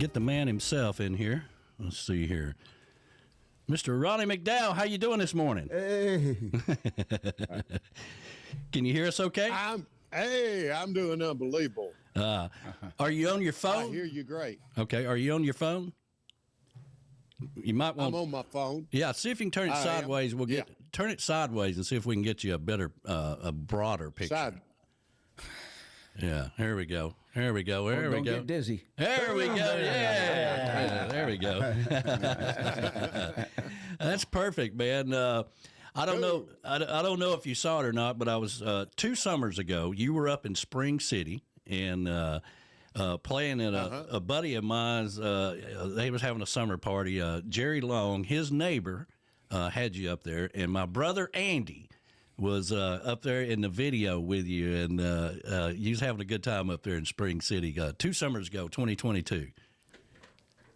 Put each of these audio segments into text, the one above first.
get the man himself in here. Let's see here. Mr. Ronnie McDowell, how you doing this morning? Hey. Can you hear us okay? I'm doing unbelievable. Are you on your phone? I hear you great. Okay, are you on your phone? You might want. I'm on my phone. Yeah, see if you can turn it sideways. We'll turn it sideways and see if we can get you a better, a broader picture. Yeah, here we go. There we go. There we go. Don't get dizzy. There we go. Yeah, there we go. That's perfect, man. I don't know. I don't know if you saw it or not, but I was 2 summers ago. You were up in Spring City and playing at a buddy of mine's. They was having a summer party. Jerry Long, his neighbor, had you up there, and my brother Andy was up there in the video with you, and you was having a good time up there in Spring City 2 summers ago, 2022.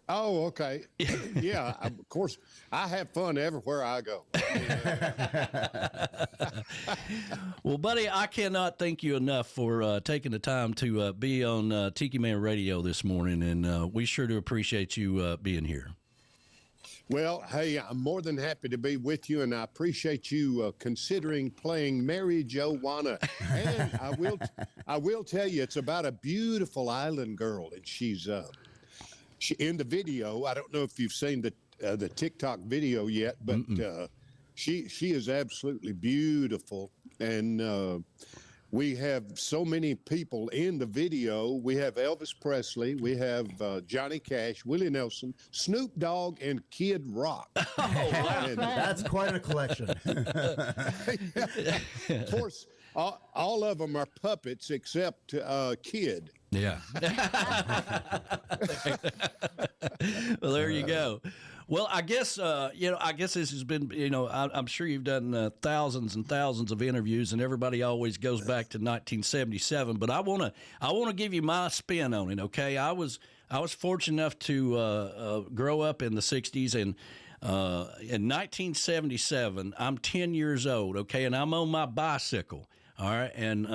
Oh, okay. Yeah, of course. I have fun everywhere I go. Well, buddy, I cannot thank you enough for taking the time to be on Tiki Man Radio this morning, and we sure do appreciate you being here. Well, hey, I'm more than happy to be with you, and I appreciate you considering playing Mary Joanna. And I will tell you, it's about a beautiful island girl, and she's in the video. I don't know if you've seen the TikTok video yet, but she is absolutely beautiful, and we have so many people in the video. We have Elvis Presley, we have Johnny Cash, Willie Nelson, Snoop Dogg, and Kid Rock. Oh, wow. That's quite a collection. Of course, all of them are puppets except Kid. Yeah. Well, there you go. Well, I guess I guess this has been I'm sure you've done thousands and thousands of interviews, and everybody always goes back to 1977. But I want to give you my spin on it. Okay, I was fortunate enough to grow up in the '60s, and in 1977, I'm 10 years old. Okay, and I'm on my bicycle. All right, and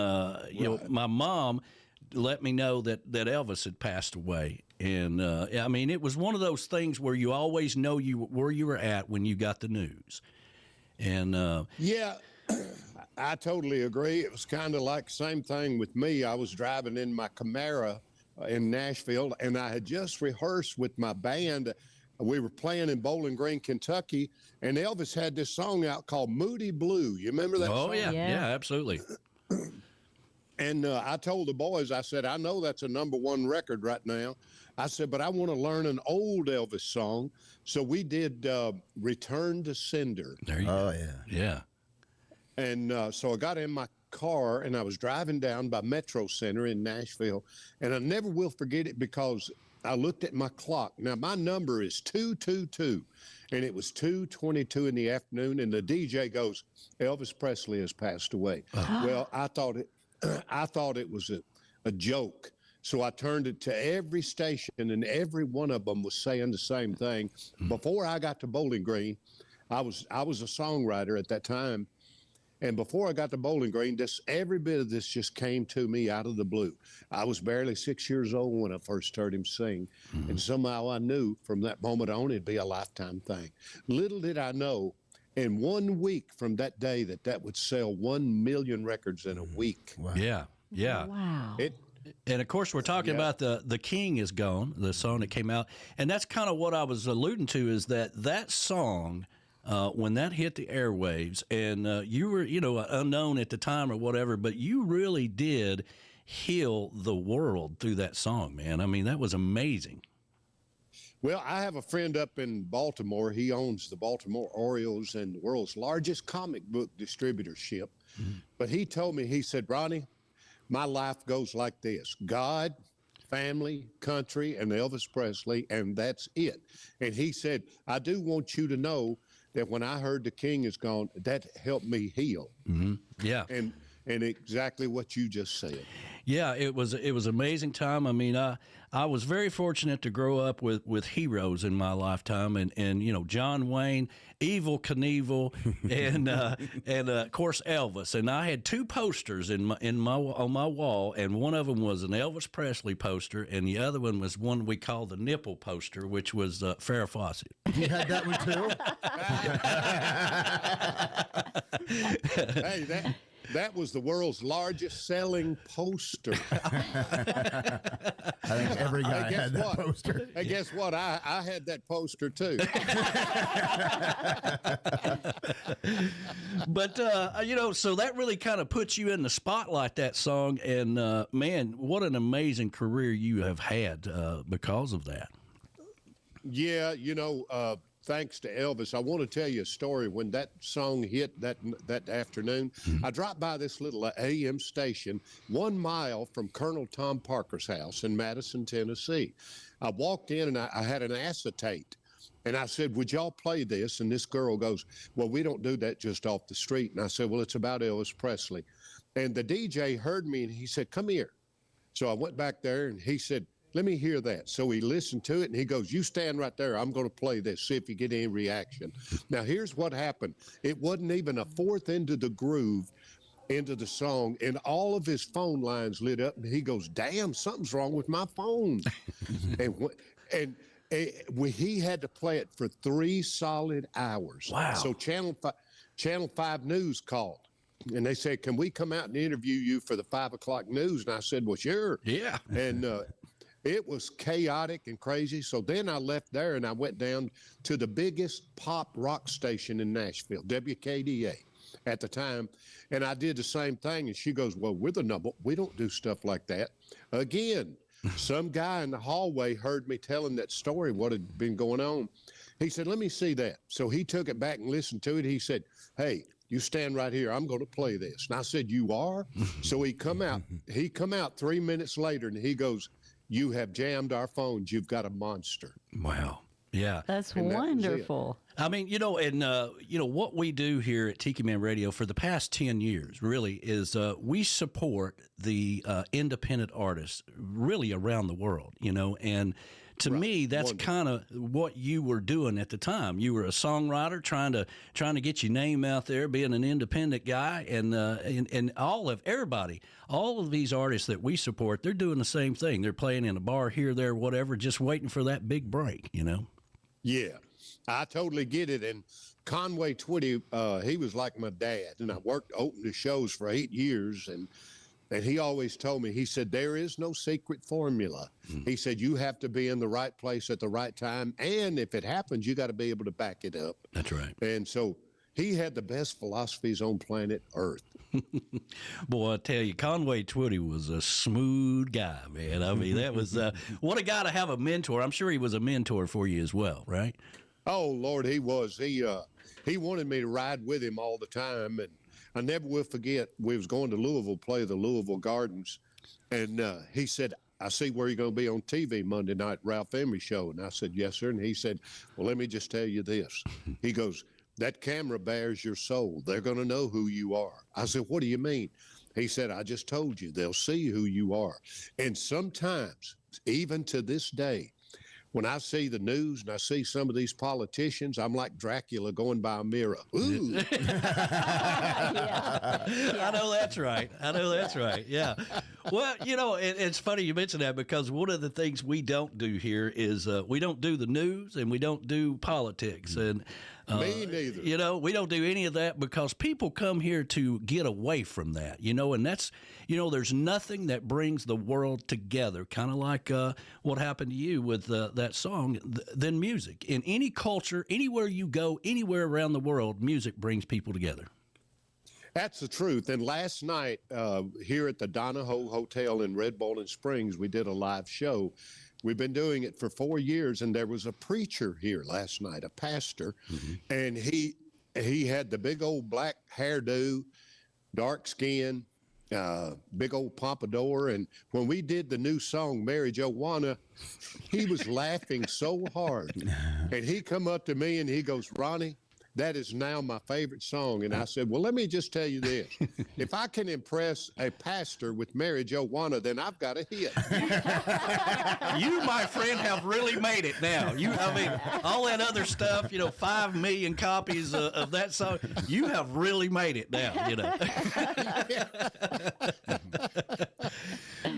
my mom let me know that Elvis had passed away. And, I mean, it was one of those things where you always know where you were at when you got the news. And yeah, I totally agree. It was kind of like the same thing with me. I was driving in my Camaro in Nashville, and I had just rehearsed with my band. We were playing in Bowling Green, Kentucky, and Elvis had this song out called Moody Blue. You remember that song? Oh, yeah, absolutely. And I told the boys, I said, I know that's a #1 record right now. I said, but I want to learn an old Elvis song. So we did Return to Sender. There you go. Oh, yeah. Yeah. And so I got in my car, and I was driving down by Metro Center in Nashville. And I never will forget it because I looked at my clock. Now, my number is 222, and it was 2:22 in the afternoon. And the DJ goes, Elvis Presley has passed away. Well, I thought it was a joke. So I turned it to every station, and every one of them was saying the same thing. Before I got to Bowling Green, I was a songwriter at that time. And before I got to Bowling Green, every bit of this just came to me out of the blue. I was barely 6 years old when I first heard him sing. And somehow I knew from that moment on it'd be a lifetime thing. Little did I know, in 1 week from that day, that would sell 1 million records in a week. Wow. Yeah. Wow. And of course, we're talking about the King Is Gone, the song that came out, and that's kind of what I was alluding to. Is that song when that hit the airwaves, and you were unknown at the time or whatever, but you really did heal the world through that song, man. I mean, that was amazing. Well, I have a friend up in Baltimore. He owns the Baltimore Orioles and the world's largest comic book distributorship. But he told me, he said, Ronnie, my life goes like this: God, family, country, and Elvis Presley, and that's it. And he said, I do want you to know that when I heard The King Is Gone, that helped me heal. Yeah. And and exactly what you just said. Yeah, it was an amazing time. I mean, I was very fortunate to grow up with heroes in my lifetime, and you know, John Wayne, Evel Knievel, and of course Elvis. And I had two posters on my wall, and one of them was an Elvis Presley poster, and the other one was one we called the nipple poster, which was Farrah Fawcett. You had that one too? Hey, that was the world's largest selling poster. I think every guy had that poster. Hey, guess what? I had that poster too. But you know, so that really kind of puts you in the spotlight, that song, and man, what an amazing career you have had because of that. Yeah, you know, thanks to Elvis, I want to tell you a story. When that song hit that afternoon, I dropped by this little AM station 1 mile from Colonel Tom Parker's house in Madison, Tennessee. I walked in and I had an acetate. And I said, would y'all play this? And this girl goes, well, we don't do that just off the street. And I said, well, it's about Elvis Presley. And the DJ heard me and he said, come here. So I went back there and he said, let me hear that. So he listened to it and he goes, you stand right there. I'm going to play this, see if you get any reaction. Now, here's what happened. It wasn't even a fourth into the groove, into the song, and all of his phone lines lit up. And he goes, damn, something's wrong with my phone. and he had to play it for 3 solid hours. Wow. So Channel 5 News called. And they said, can we come out and interview you for the 5 o'clock news? And I said, well, sure. Yeah. And it was chaotic and crazy. So then I left there and I went down to the biggest pop rock station in Nashville, WKDA at the time. And I did the same thing. And she goes, well, we're the number. We don't do stuff like that. Again, some guy in the hallway heard me telling that story, what had been going on. He said, let me see that. So he took it back and listened to it. He said, hey, you stand right here. I'm going to play this. And I said, you are? So he come out 3 minutes later and he goes, you have jammed our phones. You've got a monster. Wow. Yeah. That's And that was wonderful. I mean, you know, and, you know, what we do here at Tiki Man Radio for the past 10 years really is we support the independent artists really around the world, you know, and to me, that's kind of what you were doing at the time. You were a songwriter trying to get your name out there, being an independent guy, and all of these artists that we support, they're doing the same thing. They're playing in a bar here, there, whatever, just waiting for that big break, you know? Yeah, I totally get it. And Conway Twitty, he was like my dad, and I opened the shows for 8 years, and he always told me, he said, there is no secret formula. He said, you have to be in the right place at the right time. And if it happens, you got to be able to back it up. That's right. And so he had the best philosophies on planet Earth. Boy, I tell you, Conway Twitty was a smooth guy, man. I mean, that was what a guy to have a mentor. I'm sure he was a mentor for you as well, right? Oh, Lord, he was. He wanted me to ride with him all the time. And I never will forget, we was going to Louisville, play the Louisville Gardens. And he said, I see where you're going to be on TV Monday night, Ralph Emery show. And I said, yes, sir. And he said, well, let me just tell you this. He goes, that camera bears your soul. They're going to know who you are. I said, what do you mean? He said, I just told you, they'll see who you are. And sometimes, even to this day, when I see the news and I see some of these politicians, I'm like Dracula going by a mirror. Ooh. I know that's right. Yeah. Well, you know, it's funny you mention that because one of the things we don't do here is we don't do the news and we don't do politics. And me neither. You know, we don't do any of that because people come here to get away from that, you know, and that's, you know, there's nothing that brings the world together, kind of like what happened to you with that song, than music. In any culture, anywhere you go, anywhere around the world, music brings people together. That's the truth. And last night here at the Donahoe Hotel in Red Bowling Springs, we did a live show. We've been doing it for 4 years, and there was a preacher here last night, a pastor, and he had the big old black hairdo, dark skin, big old pompadour. And when we did the new song, Mary Joanna, he was laughing so hard. And he come up to me and he goes, Ronnie, that is now my favorite song. And I said, well, let me just tell you this. If I can impress a pastor with Mary Joanna, then I've got a hit. You, my friend, have really made it now. I mean, all that other stuff, 5 million copies of that song, you have really made it now,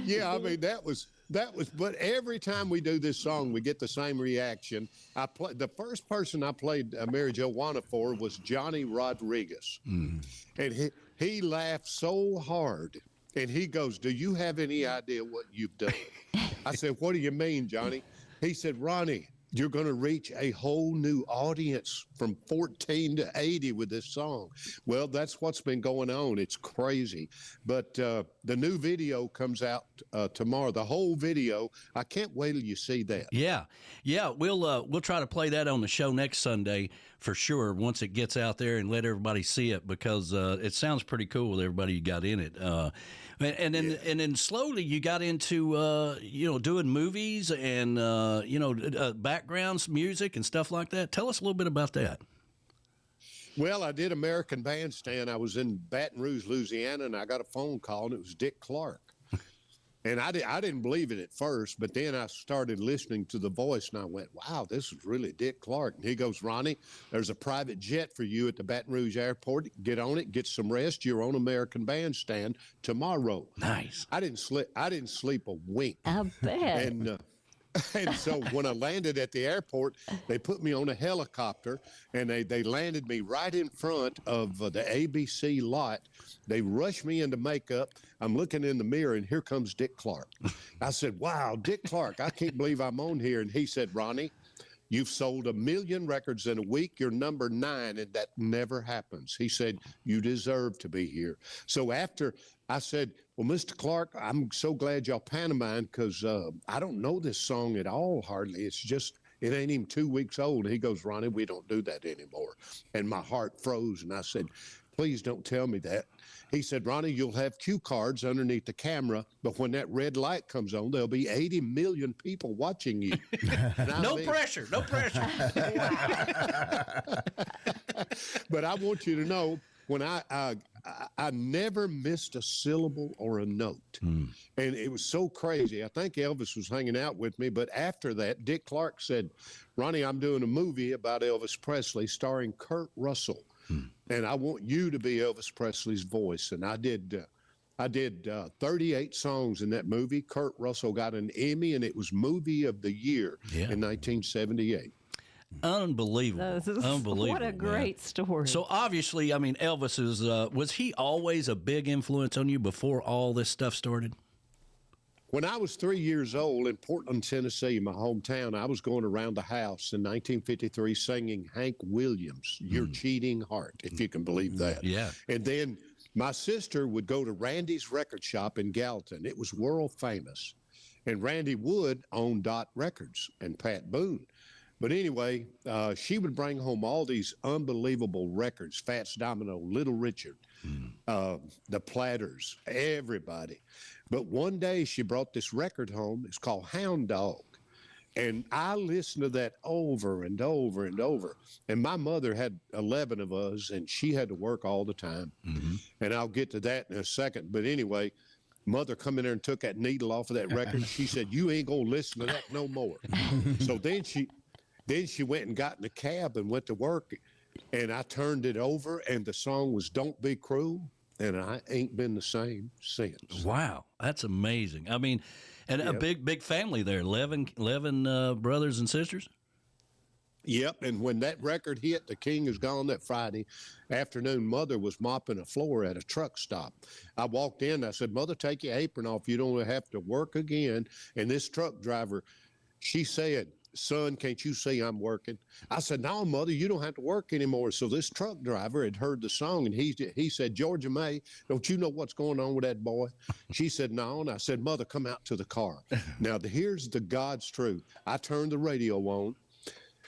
Yeah, I mean, that was, but every time we do this song, we get the same reaction. The first person I played Mary Joanna for was Johnny Rodriguez. And he laughed so hard. And he goes, do you have any idea what you've done? I said, what do you mean, Johnny? He said, Ronnie, you're going to reach a whole new audience from 14 to 80 with this song. Well, that's what's been going on. It's crazy. But the new video comes out tomorrow. The whole video. I can't wait till you see that. Yeah. We'll try to play that on the show next Sunday for sure. Once it gets out there and let everybody see it, because it sounds pretty cool with everybody you got in it. And then slowly you got into doing movies and backgrounds, music, and stuff like that. Tell us a little bit about that. Well, I did American Bandstand. I was in Baton Rouge, Louisiana, and I got a phone call, and it was Dick Clark. And I didn't believe it at first, but then I started listening to the voice, and I went, wow, this is really Dick Clark. And he goes, Ronnie, there's a private jet for you at the Baton Rouge airport. Get on it, get some rest. You're on American Bandstand tomorrow. Nice. I didn't sleep a wink. I bet. And so when I landed at the airport, they put me on a helicopter, and they landed me right in front of the ABC lot. They rushed me into makeup. I'm looking in the mirror, and here comes Dick Clark. I said, wow, Dick Clark, I can't believe I'm on here. And he said, Ronnie, you've sold 1 million records in a week. You're number 9, and that never happens. He said, you deserve to be here. So after I said, well, Mr. Clark, I'm so glad y'all pantomimed, because I don't know this song at all, hardly. It ain't even 2 weeks old. He goes, Ronnie, we don't do that anymore. And my heart froze, and I said, please don't tell me that. He said, Ronnie, you'll have cue cards underneath the camera, but when that red light comes on, there'll be 80 million people watching you. No pressure. But I want you to know, when I never missed a syllable or a note. And it was so crazy. I think Elvis was hanging out with me, but after that, Dick Clark said, Ronnie, I'm doing a movie about Elvis Presley starring Kurt Russell. And I want you to be Elvis Presley's voice. And I did 38 songs in that movie. Kurt Russell got an Emmy, and it was Movie of the Year in 1978. Unbelievable. Unbelievable. What a great story. So obviously, I mean, Elvis was he always a big influence on you before all this stuff started? When I was 3 years old in Portland, Tennessee, my hometown, I was going around the house in 1953 singing Hank Williams, Your Cheating Heart, if you can believe that. Yeah. And then my sister would go to Randy's record shop in Gallatin. It was world famous. And Randy Wood owned Dot Records and Pat Boone. But anyway, she would bring home all these unbelievable records, Fats Domino, Little Richard, the Platters, everybody. But one day she brought this record home. It's called Hound Dog. And I listened to that over and over and over. And my mother had 11 of us, and she had to work all the time. And I'll get to that in a second. But anyway, Mother come in there and took that needle off of that record. She said, you ain't going to listen to that no more. So then she went and got in the cab and went to work. And I turned it over, and the song was Don't Be Cruel. And I ain't been the same since. Wow, that's amazing. I mean, and a big family there, 11 brothers and sisters? Yep, and when that record hit, The King Is Gone, that Friday afternoon, Mother was mopping a floor at a truck stop. I walked in, I said, Mother, take your apron off. You don't have to work again. And this truck driver, she said, son, can't you see I'm working? I said, no, Mother, you don't have to work anymore. So this truck driver had heard the song, and he said, Georgia May, don't you know what's going on with that boy? She said, no. And I said, Mother, come out to the car. Now, here's the God's truth. I turned the radio on,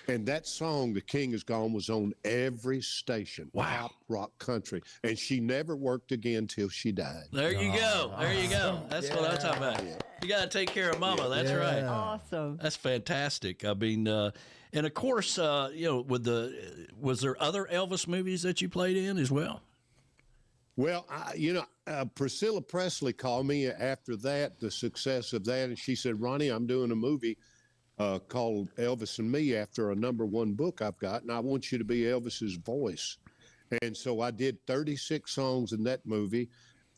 and that song, The King Is Gone, was on every station. Wow. Pop, rock, country. And she never worked again till she died. There you go. There you go. That's what I'm talking about. You got to take care of Mama. That's right. Awesome. That's fantastic. I mean, and of course, was there other Elvis movies that you played in as well? Well, Priscilla Presley called me after that, the success of that, and she said, Ronnie, I'm doing a movie called Elvis and Me after a #1 book I've got, and I want you to be Elvis's voice. And so I did 36 songs in that movie,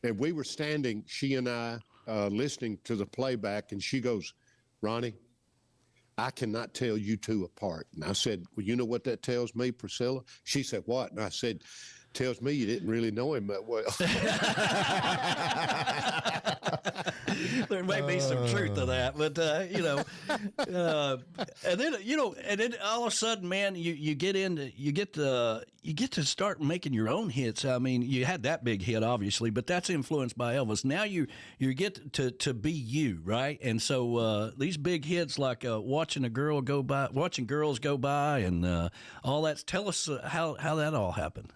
and we were standing, she and I, listening to the playback, and she goes, Ronnie, I cannot tell you two apart. And I said, well, you know what that tells me, Priscilla? She said, what? And I said, tells me you didn't really know him that well. There may be some truth to that, but and then all of a sudden, man, you get to start making your own hits. I mean, you had that big hit, obviously, but that's influenced by Elvis. Now you get to be you, right? And so these big hits like watching girls go by, and all that. Tell us how that all happened.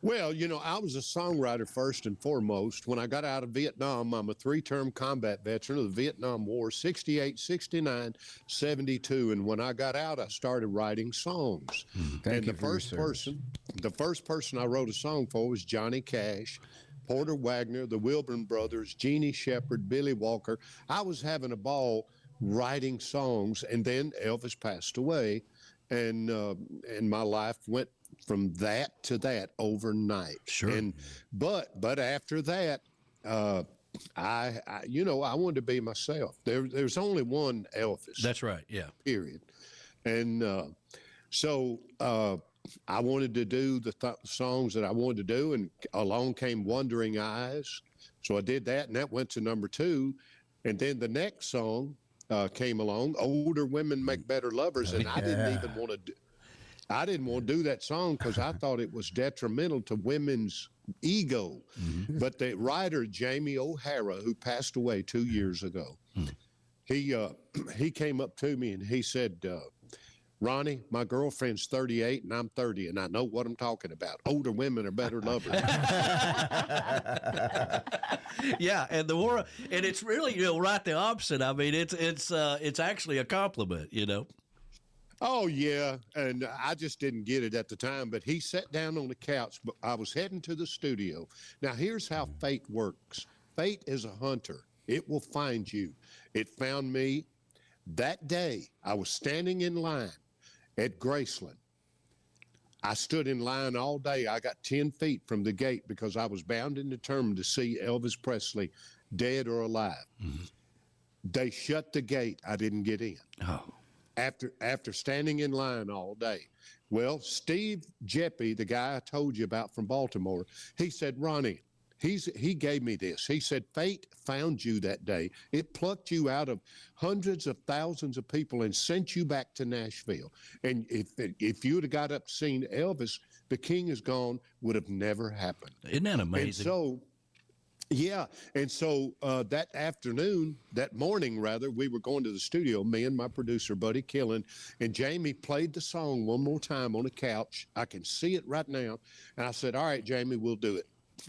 Well, I was a songwriter first and foremost. When I got out of Vietnam, I'm a 3-term combat veteran of the Vietnam War, 68, 69, 72. And when I got out, I started writing songs. And the first person I wrote a song for was Johnny Cash, Porter Wagner, the Wilburn Brothers, Jeannie Shepherd, Billy Walker. I was having a ball writing songs, and then Elvis passed away, and my life went from that to that overnight. Sure. But after that, I wanted to be myself. There's only one Elvis. That's right. Yeah. Period. And so I wanted to do the songs that I wanted to do, and along came Wandering Eyes. So I did that, and that went to #2. And then the next song came along, Older Women Make Better Lovers, and I didn't even want to do. I didn't want to do that song because I thought it was detrimental to women's ego. Mm-hmm. But the writer, Jamie O'Hara, who passed away 2 years ago, he came up to me and he said, Ronnie, my girlfriend's 38 and I'm 30, and I know what I'm talking about. Older women are better lovers. Yeah, and it's really right the opposite. I mean, it's actually a compliment, Oh, yeah, and I just didn't get it at the time, but he sat down on the couch, but I was heading to the studio. Now, here's how fate works. Fate is a hunter. It will find you. It found me that day. I was standing in line at Graceland. I stood in line all day. I got 10 feet from the gate because I was bound and determined to see Elvis Presley, dead or alive. Mm-hmm. They shut the gate. I didn't get in. Oh. After standing in line all day. Well, Steve Jeppy, the guy I told you about from Baltimore, he said, Ronnie, he gave me this. He said, fate found you that day. It plucked you out of hundreds of thousands of people and sent you back to Nashville. And if you would have got up seen Elvis, The King Is Gone would have never happened. Isn't that amazing? And so that morning, we were going to the studio, me and my producer, Buddy Killen, and Jamie played the song one more time on the couch. I can see it right now. And I said, all right, Jamie, we'll do it.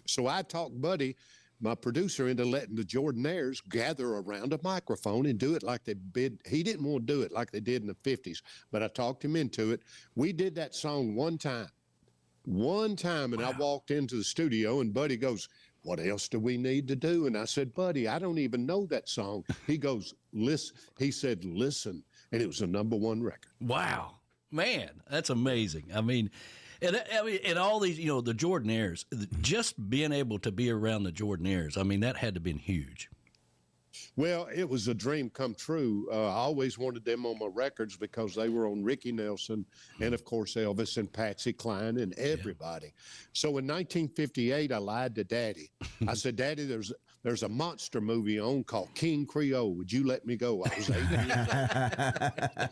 So I talked Buddy, my producer, into letting the Jordanaires gather around a microphone and do it like they did. He didn't want to do it like they did in the 50s, but I talked him into it. We did that song one time, and I walked into the studio, and Buddy goes, what else do we need to do? And I said, Buddy, I don't even know that song. He goes, listen. He said, listen. And it was a #1 record. Wow, man, that's amazing. I mean, and all these, the Jordanaires, just being able to be around the Jordanaires, I mean, that had to have been huge. Well, it was a dream come true. I always wanted them on my records because they were on Ricky Nelson and, of course, Elvis and Patsy Cline and everybody. Yeah. So in 1958, I lied to Daddy. I said, Daddy, there's a monster movie on called King Creole. Would you let me go? I was 8 years old.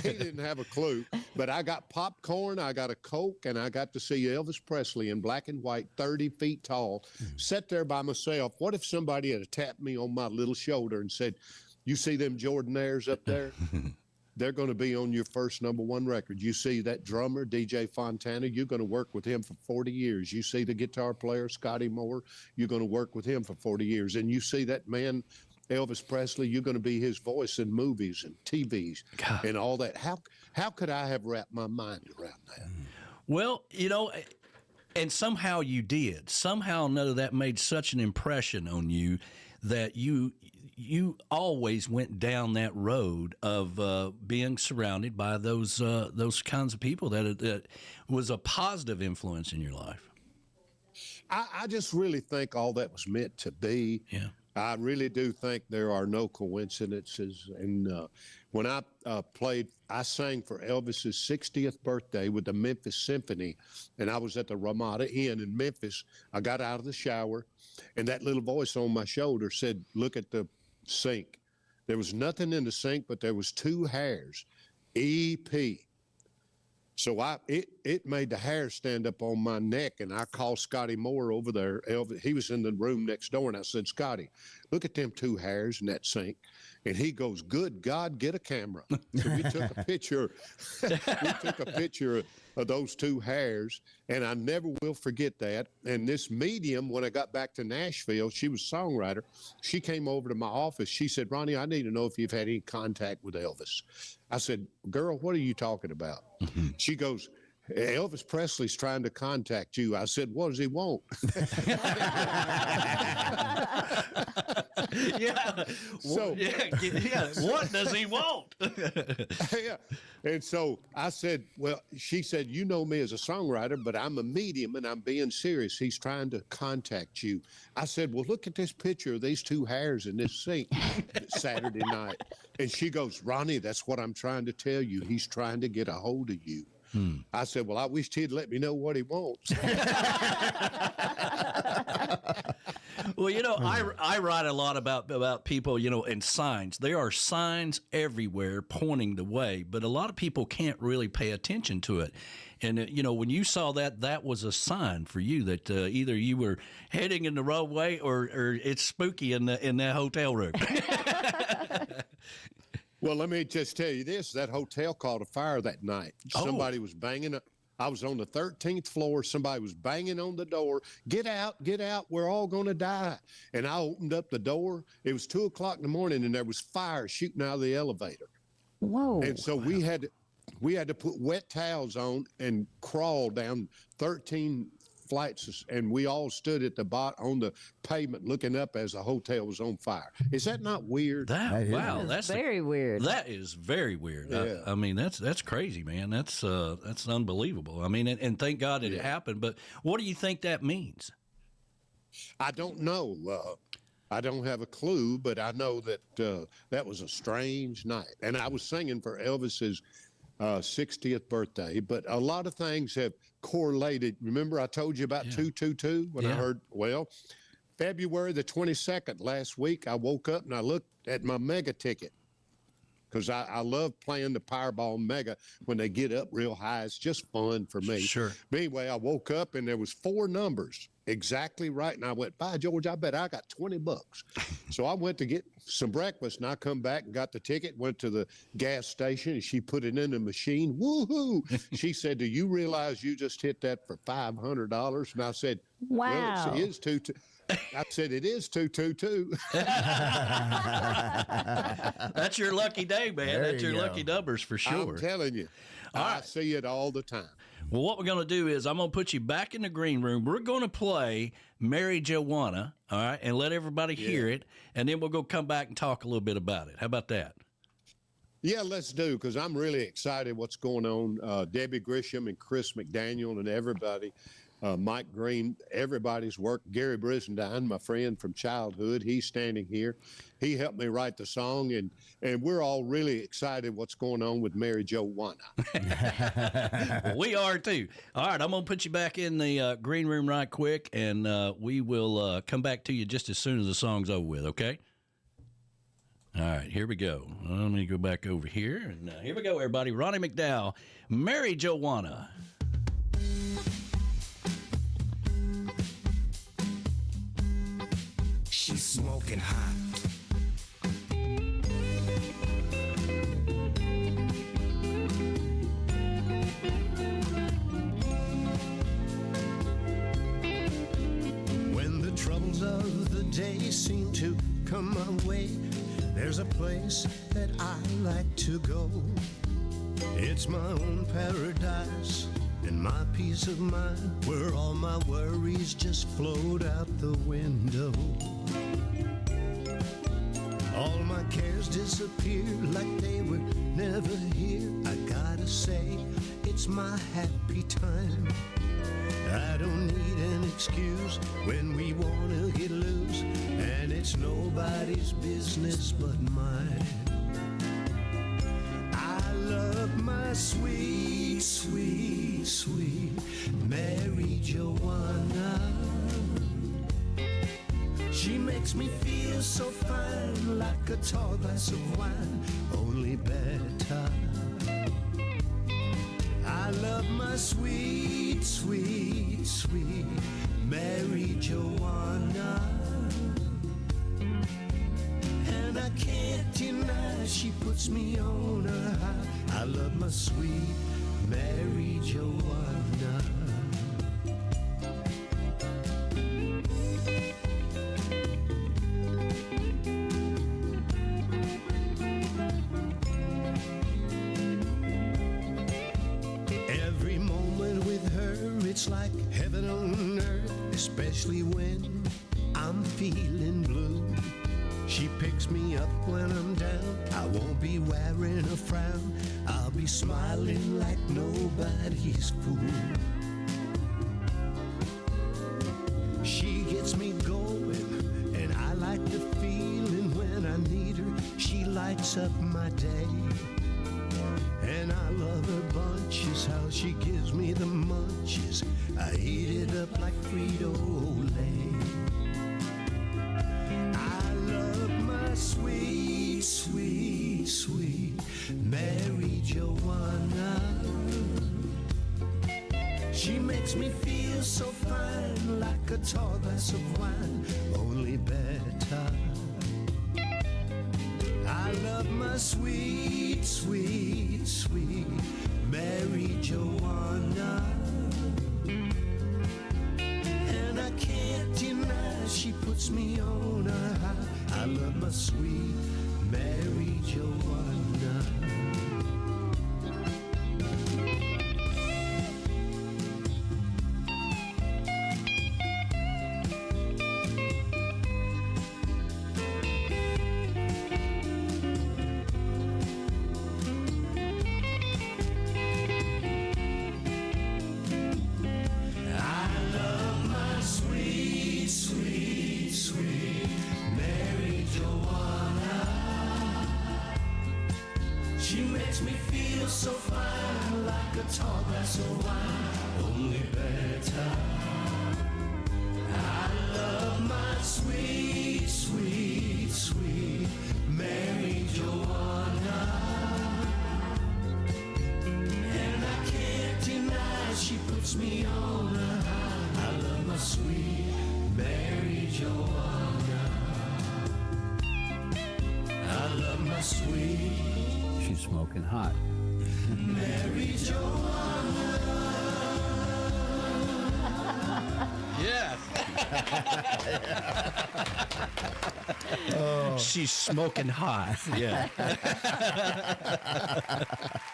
He didn't have a clue, but I got popcorn, I got a Coke, and I got to see Elvis Presley in black and white, 30 feet tall, sat there by myself. What if somebody had tapped me on my little shoulder and said, you see them Jordanaires up there? they're going to be on your first #1 record. You see that drummer, DJ Fontana, you're going to work with him for 40 years. You see the guitar player, Scotty Moore, you're going to work with him for 40 years. And you see that man, Elvis Presley, you're going to be his voice in movies and TVs and all that. How could I have wrapped my mind around that? Well, and somehow you did. Somehow or another that made such an impression on you that you always went down that road of being surrounded by those kinds of people that was a positive influence in your life. I just really think all that was meant to be. Yeah. I really do think there are no coincidences. And when I I sang for Elvis's 60th birthday with the Memphis Symphony, and I was at the Ramada Inn in Memphis. I got out of the shower, and that little voice on my shoulder said, "Look at the sink." There was nothing in the sink, but there was 2 hairs, EP. So it made the hair stand up on my neck, and I called Scotty Moore over there. Elvis, he was in the room next door, and I said, "Scotty, look at them 2 hairs in that sink." And he goes, "Good God, get a camera." So we took a picture. We took a picture of those 2 hairs, and I never will forget that. And this medium, when I got back to Nashville, she was a songwriter. She came over to my office. She said, "Ronnie, I need to know if you've had any contact with Elvis." I said, "Girl, what are you talking about?" She goes, "Elvis Presley's trying to contact you." I said, "What does he want?" Yeah. So yeah. What does he want? yeah. And so I said, well, she said, "You know me as a songwriter, but I'm a medium and I'm being serious. He's trying to contact you." I said, "Well, look at this picture of these 2 hairs in this sink Saturday night." And she goes, "Ronnie, that's what I'm trying to tell you. He's trying to get a hold of you." I said, "Well, I wish he'd let me know what he wants." Well, I write a lot about people, and signs. There are signs everywhere pointing the way, but a lot of people can't really pay attention to it. And, when you saw that was a sign for you that either you were heading in the wrong way or it's spooky in that hotel room. Well, let me just tell you this. That hotel caught a fire that night. Somebody was banging up. I was on the 13th floor. Somebody was banging on the door. "Get out, get out. We're all going to die." And I opened up the door. It was 2:00 in the morning, and there was fire shooting out of the elevator. Whoa. And so we had to put wet towels on and crawl down 13 flights, and we all stood at the bottom on the pavement looking up as the hotel was on fire. Is that not weird? That's very weird. That is very weird. Yeah. I mean, that's crazy, man. That's unbelievable. I mean, and thank God it happened. But what do you think that means? I don't know. I don't have a clue, but I know that that was a strange night. And I was singing for Elvis's 60th birthday, but a lot of things have correlated. Remember I told you about 222 when I heard, February the 22nd last week, I woke up and I looked at my mega ticket because I love playing the Powerball Mega when they get up real high. It's just fun for me. Sure. But anyway, I woke up and there was 4 numbers exactly right. And I went, "By George, I bet I got $20." So I went to get some breakfast and I come back and got the ticket, went to the gas station and she put it in the machine. Woohoo. She said, "Do you realize you just hit that for $500? And I said, Wow. "Well, it is 2. I said, "It is 222. That's your lucky day, man. That's your lucky numbers for sure. I'm telling you. I see it all the time. Well, what we're going to do is I'm going to put you back in the green room. We're going to play Mary Joanna, all right, and let everybody hear it, and then we'll go come back and talk a little bit about it. How about that? Yeah, let's do, because I'm really excited what's going on. Debbie Grisham and Chris McDaniel and everybody, Mike Green, everybody's work. Gary Brisendine, my friend from childhood, he's standing here. He helped me write the song, and we're all really excited what's going on with Mary Joanna. We are too. All right, I'm going to put you back in the green room right quick, and we will come back to you just as soon as the song's over with, okay? All right, here we go. Let me go back over here, and here we go, everybody. Ronnie McDowell, Mary Joanna. She's smoking hot. always seem to come my way. There's a place that I like to go. It's my own paradise and my peace of mind, where all my worries just float out the window. All my cares disappear like they were never here. I gotta say, it's my happy time. I don't need an excuse when we wanna get loose, and it's nobody's business but mine. I love my sweet, sweet, sweet Mary Joanna. She makes me feel so fine, like a tall glass of wine, only better. I love my sweet, sweet, sweet Mary Joanna. And I can't deny she puts me on a high. I love my sweet Mary Joanna. Every moment with her, it's like heaven on earth, especially when I'm feeling blue. She picks me up when I'm down. I won't be wearing a frown. I'll be smiling like nobody's fool. She gets me going, and I like the feeling when I need her. She lights up my day. And I love her bunches, how she gives me the munches. I eat it up like Frito-Lay. I love my sweet, sweet, sweet Mary Joanna. She makes me feel so fine, like a tall glass of wine, only better. I love my sweet, sweet, sweet Mary Joanna. And I can't deny she puts me on a high. I love my sweet Mary Joanna. She makes me feel so fine, like a tall glass of wine, only better. I love my sweet, sweet, sweet Mary Joanna. And I can't deny she puts me on a high. I love my sweet Mary Joanna. I love my sweet. She's smoking hot. Mary Joanna. Yes. She's smoking hot. Yeah.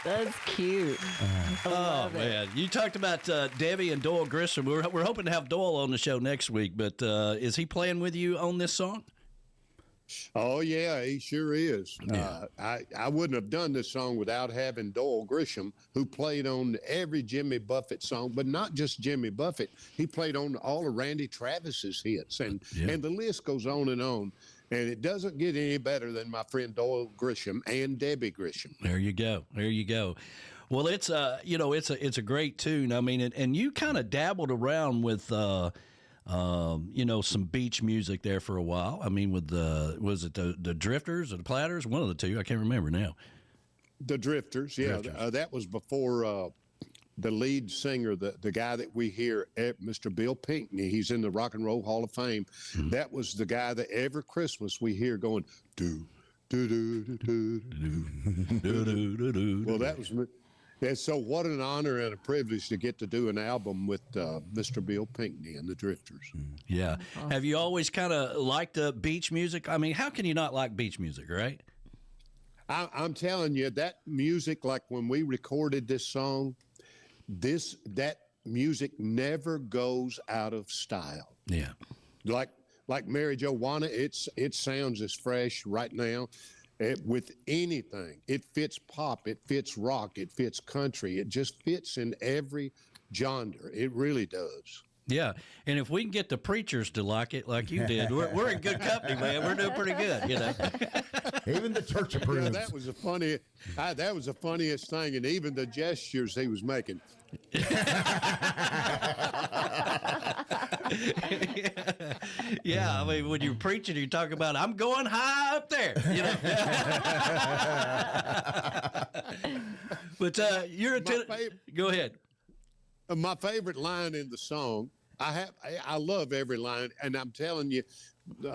That's cute. Oh, man. You talked about Debbie and Doyle Grissom. We're hoping to have Doyle on the show next week, but is he playing with you on this song? Oh, yeah, he sure is. Yeah. I wouldn't have done this song without having Doyle Grissom, who played on every Jimmy Buffett song, but not just Jimmy Buffett. He played on all of Randy Travis's hits, and the list goes on and on. And it doesn't get any better than my friend Doyle Grissom and Debbie Grissom. There you go. There you go. Well, it's it's a great tune. I mean, and you kind of dabbled around with some beach music there for a while. I mean, with was it the Drifters or the Platters? One of the two. I can't remember now. The Drifters, yeah. Drifters. That was before the lead singer, the guy that we hear, Mr. Bill Pinkney. He's in the Rock and Roll Hall of Fame. Mm-hmm. That was the guy that every Christmas we hear going, do, do, do, do, do, do, do, do, do. Well, that was And so what an honor and a privilege to get to do an album with Mr. Bill Pinkney and the Drifters. Yeah. Have you always kind of liked beach music? I mean, how can you not like beach music, right? I'm telling you, that music, like when we recorded this song, that music never goes out of style. Yeah. Like Mary Joanna, it sounds as fresh right now. With anything, it fits pop, it fits rock, it fits country. It just fits in every genre. It really does. Yeah, and if we can get the preachers to like it, like you did, we're in good company, man. We're doing pretty good, you know. Even the church approves. Yeah, that was the funniest thing, and even the gestures he was making. Yeah, I mean, when you're preaching, you talk about, I'm going high up there, you know. But you're go ahead. My favorite line in the song, I love every line, and I'm telling you,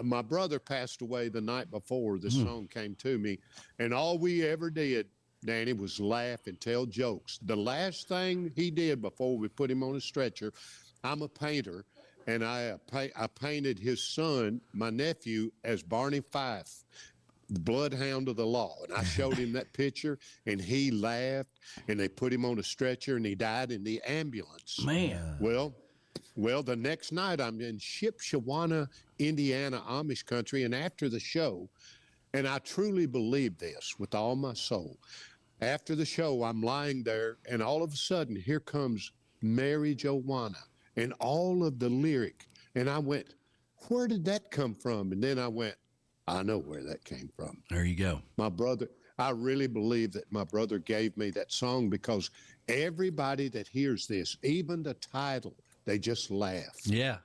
my brother passed away the night before the song came to me, and all we ever did, Danny, was laugh and tell jokes. The last thing he did before we put him on a stretcher, I'm a painter, and I painted his son, my nephew, as Barney Fife, the bloodhound of the law. And I showed him that picture, and he laughed, and they put him on a stretcher, and he died in the ambulance. Man. Well, the next night I'm in Shipshewana, Indiana, Amish country, and after the show, and I truly believe this with all my soul, after the show, I'm lying there, and all of a sudden, here comes Mary Joanna and all of the lyric. And I went, where did that come from? And then I went, I know where that came from. There you go. My brother, I really believe that my brother gave me that song because everybody that hears this, even the title, they just laugh. Yeah.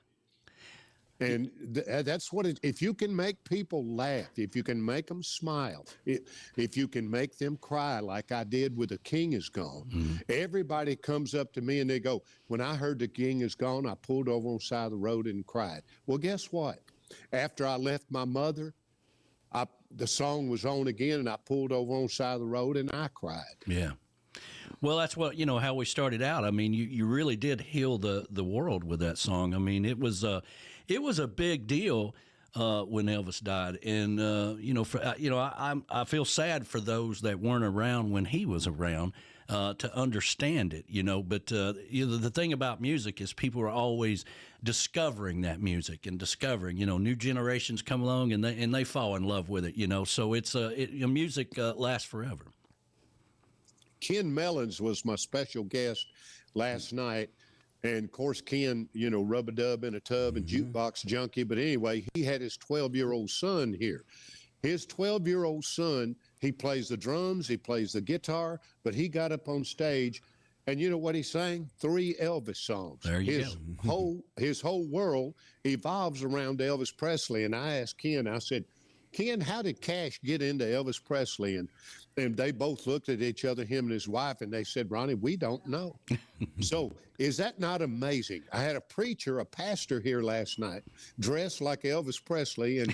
And that's what if you can make people laugh, if you can make them smile, if you can make them cry like I did with The King Is Gone, everybody comes up to me and they go, when I heard The King Is Gone, I pulled over on the side of the road and cried. Well, guess what? After I left my mother, the song was on again and I pulled over on the side of the road and I cried. Yeah. Well, that's what, how we started out. I mean, you really did heal the world with that song. I mean, it was a big deal when Elvis died, and I feel sad for those that weren't around when he was around to understand it. But the thing about music is people are always discovering that music and discovering. New generations come along and they fall in love with it. So it's music lasts forever. Ken Mellons was my special guest last night. And, of course, Ken, rub-a-dub in a tub and jukebox junkie. But anyway, he had his 12-year-old son here. His 12-year-old son, he plays the drums, he plays the guitar, but he got up on stage, and you know what he sang? 3 Elvis songs. There you go. His whole world evolves around Elvis Presley. And I asked Ken, I said, Ken, how did Cash get into Elvis Presley? And they both looked at each other, him and his wife, and they said, Ronnie, we don't know. So is that not amazing? I had a pastor here last night, dressed like Elvis Presley,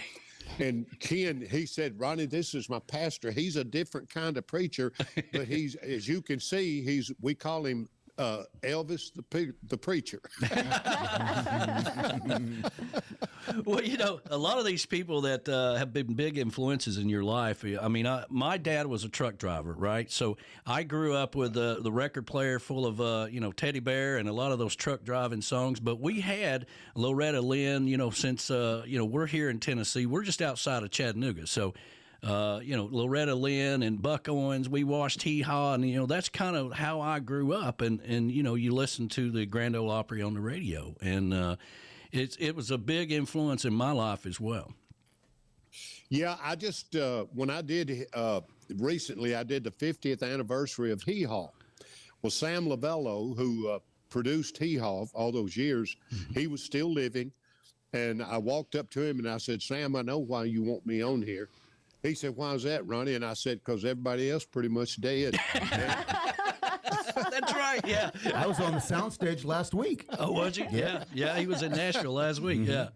and Ken, he said, Ronnie, this is my pastor. He's a different kind of preacher, but he's, as you can see, we call him Elvis the preacher. Well, a lot of these people that have been big influences in your life. I mean, my dad was a truck driver, right? So I grew up with the record player full of Teddy Bear and a lot of those truck driving songs. But we had Loretta Lynn. Since we're here in Tennessee, we're just outside of Chattanooga, so. Loretta Lynn and Buck Owens, we watched Hee Haw, and, that's kind of how I grew up. And you listen to the Grand Ole Opry on the radio, and it was a big influence in my life as well. Yeah, I just, when I did, recently, I did the 50th anniversary of Hee Haw. Well, Sam Lavello, who produced Hee Haw all those years, he was still living. And I walked up to him and I said, Sam, I know why you want me on here. He said, why is that, Ronnie? And I said, because everybody else pretty much dead. That's right, yeah. I was on the soundstage last week. Oh, was you? Yeah. He was in Nashville last week, yeah.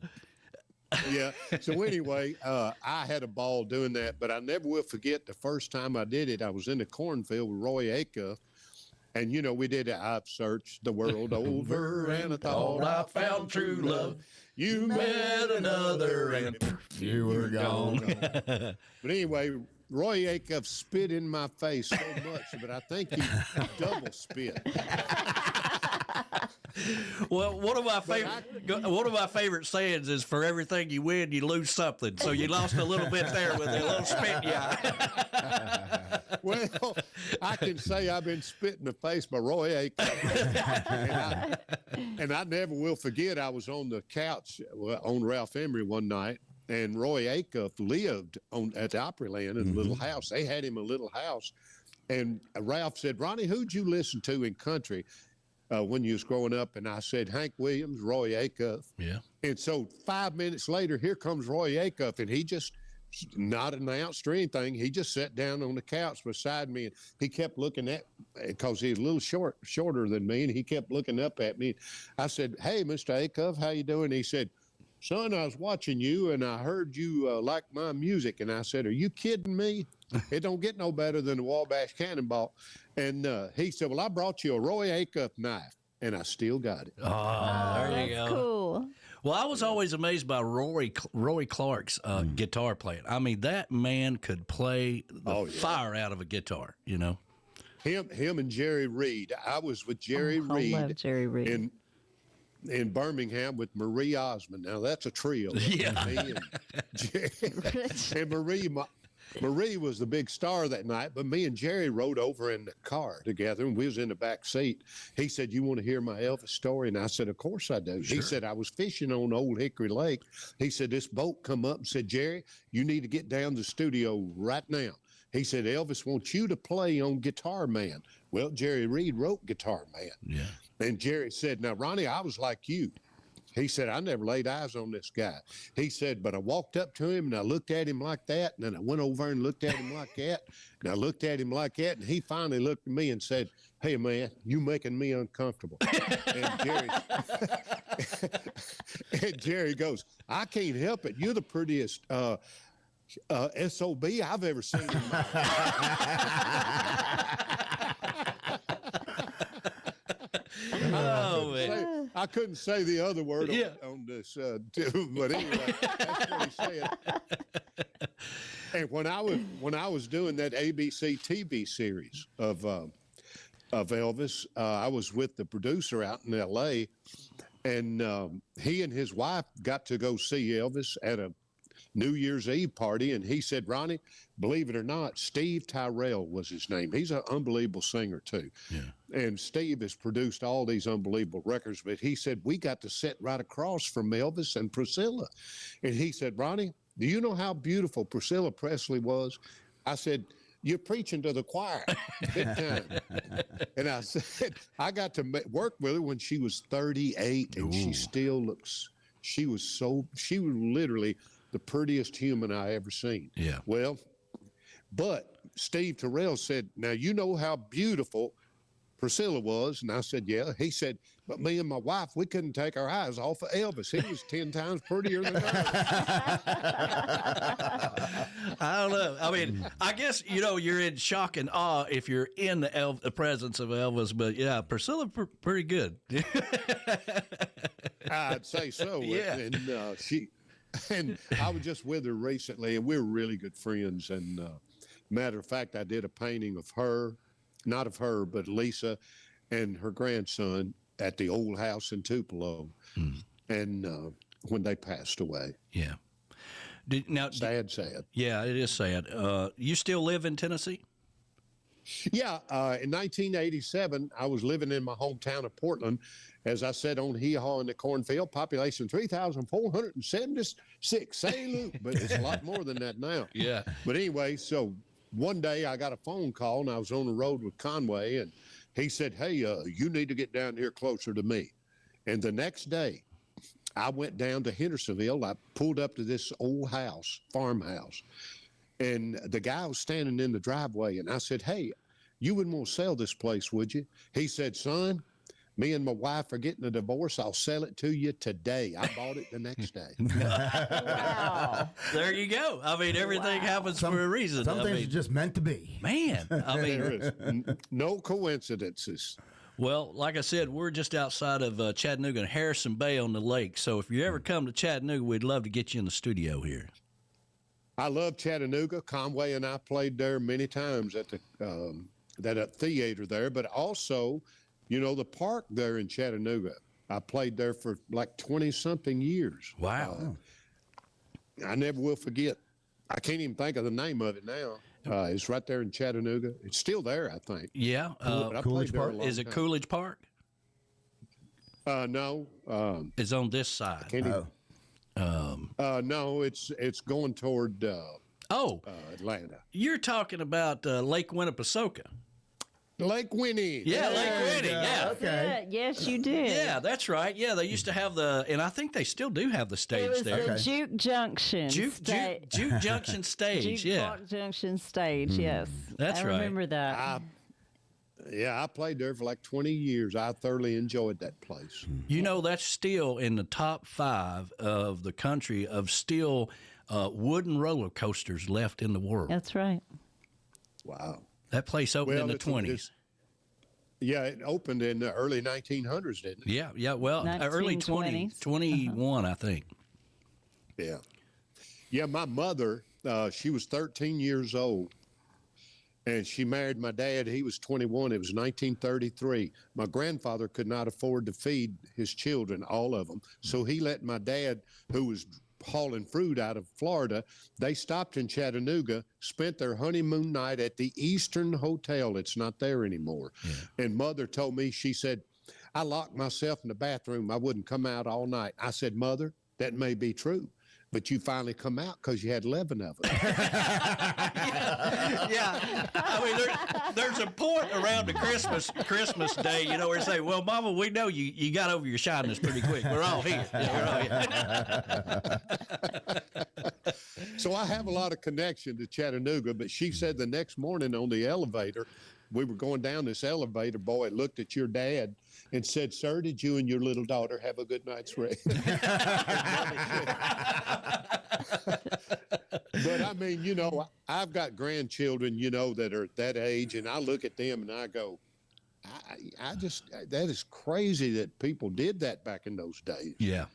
Yeah. So anyway, I had a ball doing that, but I never will forget the first time I did it. I was in the cornfield with Roy Acuff, And, you know, we did it. I've searched the world over and I thought I found true love. You met another and You were gone. But anyway, Roy Acuff spit in my face so much, but I think he double spit. Well, one of my favorite sayings is, "For everything you win, you lose something." So you lost a little bit there with a little spit, yeah. Well, I can say I've been spit in the face by Roy Acuff. and I never will forget, I was on the couch on Ralph Emery one night, and Roy Acuff lived at the Opryland in a little house. They had him a little house. And Ralph said, "Ronnie, who'd you listen to in country when you was growing up?" And I said, "Hank Williams, Roy Acuff." Yeah. And so 5 minutes later, here comes Roy Acuff, and he just not announced or anything. He just sat down on the couch beside me, and he kept looking at, because he's a little shorter than me, and he kept looking up at me. I said, "Hey, Mr. Acuff, how you doing?" He said, "Son, I was watching you, and I heard you like my music." And I said, "Are you kidding me? It don't get no better than the Wabash Cannonball." And he said, "Well, I brought you a Roy Acuff knife, and I still got it." Oh, there you That's go. cool. Well, I was always amazed by Roy Clark's guitar playing. I mean, that man could play the fire out of a guitar, you know. Him and Jerry Reed. I was with Jerry I love Reed Jerry Reed. in Birmingham with Marie Osmond. Now that's a trio. Yeah. Me and Jerry. And Marie was the big star that night, but me and Jerry rode over in the car together, and we was in the back seat. He said, "You want to hear my Elvis story?" And I said, "Of course I do." Sure. He said, "I was fishing on Old Hickory Lake." He said, "This boat come up and said, 'Jerry, you need to get down to the studio right now.' He said, 'Elvis wants you to play on Guitar Man.'" Well, Jerry Reed wrote Guitar Man. Yeah. And Jerry said, "Now, Ronnie, I was like you." He said, "I never laid eyes on this guy." He said, "But I walked up to him and I looked at him like that. And then I went over and looked at him like that. And I looked at him like that. And he finally looked at me and said, 'Hey, man, you making me uncomfortable.'" And Jerry goes, "I can't help it. You're the prettiest SOB I've ever seen in my Oh, man. I couldn't say the other word on this, but anyway, that's what he said. And when I was doing that ABC TV series of Elvis, I was with the producer out in L.A., and he and his wife got to go see Elvis at a New Year's Eve party, and he said, "Ronnie, believe it or not, Steve Tyrell was his name. He's an unbelievable singer too." Yeah. And Steve has produced all these unbelievable records, but he said, "We got to sit right across from Elvis and Priscilla." And he said, "Ronnie, do you know how beautiful Priscilla Presley was?" I said, "You're preaching to the choir big time." And I said, I got to work with her when she was 38, and she still looks, she was literally the prettiest human I ever seen. Yeah. Well, but Steve Terrell said, "Now, you know how beautiful Priscilla was?" And I said, "Yeah." He said, "But me and my wife, we couldn't take our eyes off of Elvis. He was 10 times prettier than her." I don't know. I mean, I guess, you know, you're in shock and awe if you're in the presence of Elvis, but yeah, Priscilla, pretty good. I'd say so. Yeah. And I was just with her recently, and we were really good friends. And matter of fact, I did a painting of her, not of her, but Lisa and her grandson at the old house in Tupelo. And when they passed away. Yeah. Sad. Yeah, it is sad. You still live in Tennessee? Yeah. In 1987, I was living in my hometown of Portland. As I said, on Hee Haw in the cornfield, population 3,476. Say, Luke, but it's a lot more than that now. Yeah. But anyway, so one day I got a phone call, and I was on the road with Conway, and he said, "Hey, you need to get down here closer to me." And the next day, I went down to Hendersonville. I pulled up to this old house, farmhouse, and the guy was standing in the driveway, and I said, "Hey, you wouldn't want to sell this place, would you?" He said, "Son, me and my wife are getting a divorce. I'll sell it to you today. I bought it the next day. Wow. There you go. I mean, everything happens for a reason. Some I things mean, are just meant to be. man, I mean, There is no coincidences. well, like I said, we're just outside of Chattanooga and Harrison Bay on the lake. So if you ever come to Chattanooga, we'd love to get you in the studio here. I love Chattanooga. Conway and I played there many times at the that theater there, but also, you know, the park there in Chattanooga. I played there for like 20-something years. Wow. I never will forget. I can't even think of the name of it now. It's right there in Chattanooga. It's still there, I think. Yeah. But I Coolidge played there a Park? long Is it time. Coolidge Park? No. It's on this side. Can't even, no, it's going toward Atlanta. You're talking about Lake Winnipesaukee. Lake Winnie. Yeah, Lake Winnie. Yeah. Okay. Yes, you did. Yeah, that's right. Yeah, they used to have and I think they still do have the It stage was there. the Juke Junction. Juke Junction stage. Yeah. Jukebox Junction stage, yes. That's I right. remember that. I played there for like 20 years. I thoroughly enjoyed that place. You know, that's still in the top 5 of the country of still wooden roller coasters left in the world. That's right. Wow. That place opened in the it's- 20s. Yeah, it opened in the early 1900s, didn't it? Yeah. Well, early 1920s. 21, I think. Yeah. Yeah, my mother, she was 13 years old, and she married my dad. He was 21. It was 1933. My grandfather could not afford to feed his children, all of them. So he let my dad, who was hauling fruit out of Florida, they stopped in Chattanooga, spent their honeymoon night at the Eastern Hotel. It's not there anymore. Yeah. And Mother told me, she said, I locked myself in the bathroom. I wouldn't come out all night. I said, Mother, that may be true, but you finally come out because you had 11 of them. Yeah, I mean, there's a point around the Christmas day, you know, where you say, "Well, Mama, we know you got over your shyness pretty quick. We're all here." Yeah, we're all here. So I have a lot of connection to Chattanooga, but she said the next morning on the elevator, we were going down this elevator, boy, looked at your dad and said, Sir, did you and your little daughter have a good night's rest? But I mean, you know, I've got grandchildren, you know, that are that age, and I look at them and I go, I just, that is crazy that people did that back in those days. Yeah.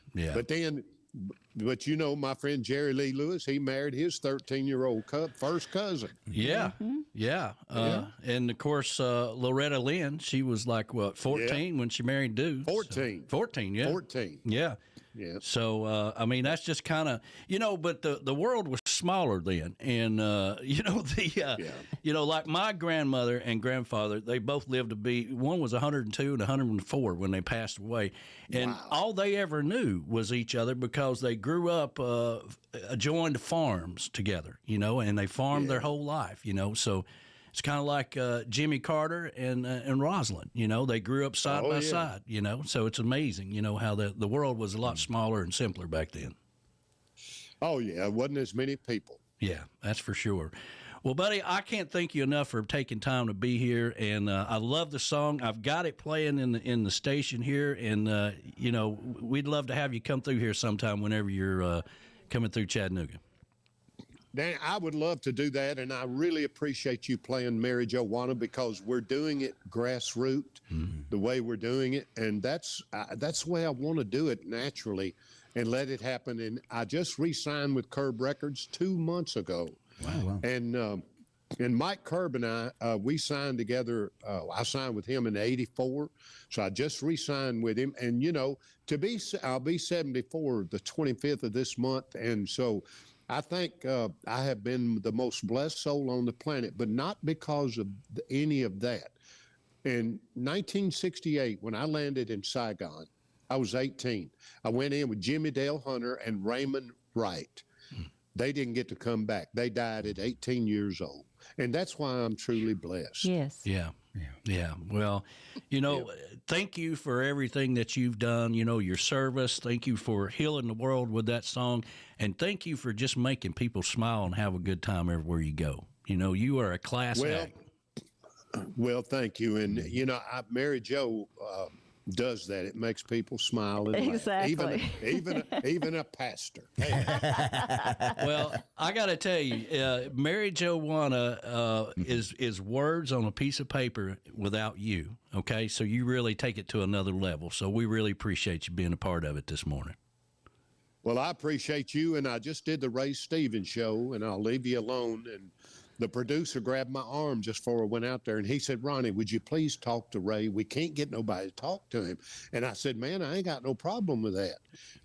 But you know, my friend Jerry Lee Lewis, he married his 13-year-old first cousin. Yeah. Yeah. And of course, Loretta Lynn, she was like, what, 14 when she married Dude? 14. 14, yeah. 14. Yeah. Yeah. So, I mean, that's just kind of, you know, but the world was smaller then. And, you know, you know, like my grandmother and grandfather, they both lived to be, one was 102 and 104 when they passed away. And all they ever knew was each other because they grew up, joined farms together, you know, and they farmed their whole life, you know. So it's kind of like Jimmy Carter and Rosalind, you know, they grew up side by side, you know. So it's amazing, you know, how the world was a lot smaller and simpler back then. Oh, yeah. It wasn't as many people. Yeah, that's for sure. Well, buddy, I can't thank you enough for taking time to be here, and I love the song. I've got it playing in the station here, and you know, we'd love to have you come through here sometime whenever you're coming through Chattanooga. Dan, I would love to do that, and I really appreciate you playing Mary Joanna because we're doing it grassroots, the way we're doing it, and that's the way I want to do it naturally and let it happen. And I just re-signed with Curb Records 2 months ago. Wow. And Mike Curb and I, we signed together. I signed with him in '84, so I just re-signed with him. And you know, I'll be 74 the 25th of this month, and so I think I have been the most blessed soul on the planet, but not because of any of that. In 1968, when I landed in Saigon, I was 18. I went in with Jimmy Dale Hunter and Raymond Wright. They didn't get to come back. They died at 18 years old. And that's why I'm truly blessed. Yes. Yeah. Well, you know, thank you for everything that you've done, you know, your service. Thank you for healing the world with that song. And thank you for just making people smile and have a good time everywhere you go. You know, you are a class act. Well, thank you. And, you know, Mary Jo, does that. It makes people smile and laugh. Exactly. Even a pastor. Well, I got to tell you, Mary Joanna is words on a piece of paper without you. Okay, so you really take it to another level. So we really appreciate you being a part of it this morning. Well, I appreciate you, and I just did the Ray Stevens show, and I'll leave you alone. And the producer grabbed my arm just before I went out there, and he said, Ronnie, would you please talk to Ray? We can't get nobody to talk to him. And I said, man, I ain't got no problem with that.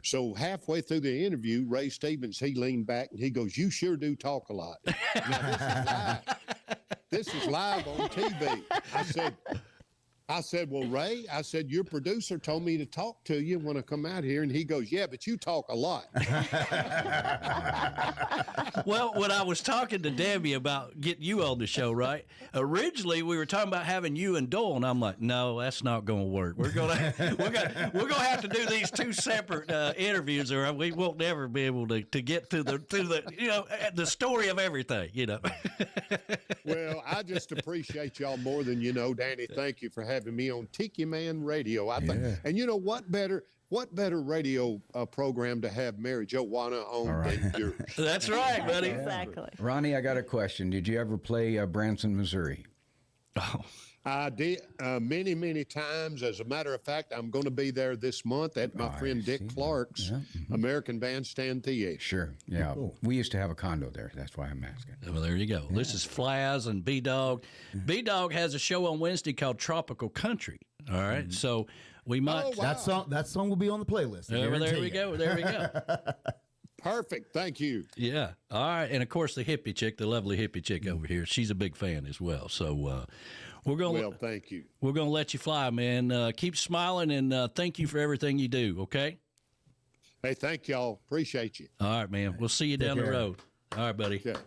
So halfway through the interview, Ray Stevens, he leaned back, and he goes, you sure do talk a lot. Now, this is live on TV. I said, well, Ray, I said, your producer told me to talk to you when I come out here. And he goes, yeah, but you talk a lot. Well, when I was talking to Debbie about getting you on the show, right? Originally, we were talking about having you and Doyle, and I'm like, no, that's not going to work. We're gonna have to do these two separate interviews, or we won't ever be able to get to the the story of everything. Well, I just appreciate y'all more than you know, Danny. Thank you for having me on Tiki Man Radio. I think, and you know what better radio program to have Mary Joanna on than yours? That's right, buddy. Exactly. Ronnie, I got a question. Did you ever play Branson, Missouri? Oh. I did many, many times. As a matter of fact, I'm going to be there this month at my friend Dick Clark's American Bandstand Theater. Sure. Yeah. Cool. We used to have a condo there. That's why I'm asking. Well, there you go. Yeah. This is Flaz and B-Dog. B-Dog has a show on Wednesday called Tropical Country. All right. So we might. Oh, wow. That song will be on the playlist. There we go. There we go. Perfect. Thank you. Yeah. All right. And of course, the hippie chick, the lovely hippie chick over here, she's a big fan as well. So we're going. Well, thank you. We're going to let you fly, man. Keep smiling, and thank you for everything you do. Okay. Hey, thank y'all. Appreciate you. All right, man. We'll see you down the road. All right, buddy. Okay.